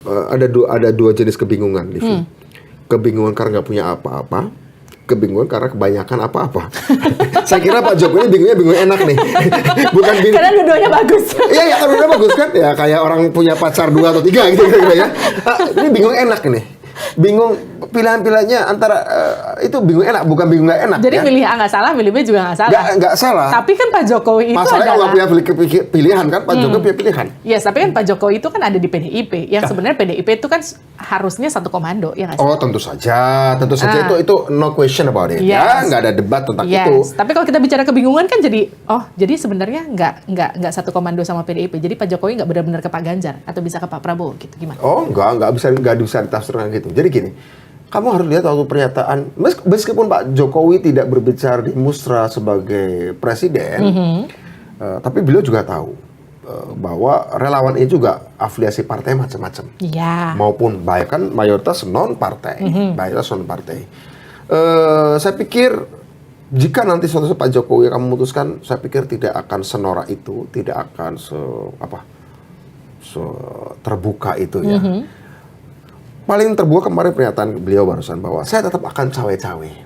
ada dua jenis kebingungan, Livi. Kebingungan karena nggak punya apa-apa, kebingungan karena kebanyakan apa-apa. Saya kira Pak Jokowi bingungnya bingung enak nih. Bukan bingung. Karena dua-duanya bagus. Iya, kan dua-duanya bagus kan? Ya kayak orang punya pacar 2 atau 3 gitu ya. Ini bingung enak nih. Bingung pilihan-pilihannya antara itu bingung enak, bukan bingung nggak enak. Jadi ya? milih A nggak salah, milih B juga nggak salah. Nggak salah. Tapi kan Pak Jokowi itu masalahnya adalah... nggak punya pilihan kan, Pak Jokowi punya pilihan. Yes, tapi kan Pak Jokowi itu kan ada di PDIP. Yang sebenarnya PDIP itu kan harusnya satu komando, ya nggak sih? Oh, tentu saja itu no question about it. Yes. Ya, nggak ada debat tentang itu. Tapi kalau kita bicara kebingungan kan jadi, jadi sebenarnya nggak satu komando sama PDIP. Jadi Pak Jokowi nggak benar-benar ke Pak Ganjar atau bisa ke Pak Prabowo gitu, gimana? Oh, nggak bisa ditafsirkan gitu. Jadi gini, kamu harus lihat waktu pernyataan, meskipun Pak Jokowi tidak berbicara di Musra sebagai presiden, tapi beliau juga tahu bahwa relawan ini juga afiliasi partai macam-macam. Iya. Maupun bahkan mayoritas non-partai. Saya pikir jika nanti suatu saat Pak Jokowi akan memutuskan, saya pikir tidak akan senorak itu, tidak akan terbuka itu ya. Paling terbuka kemarin pernyataan beliau barusan bahwa saya tetap akan cawe-cawe.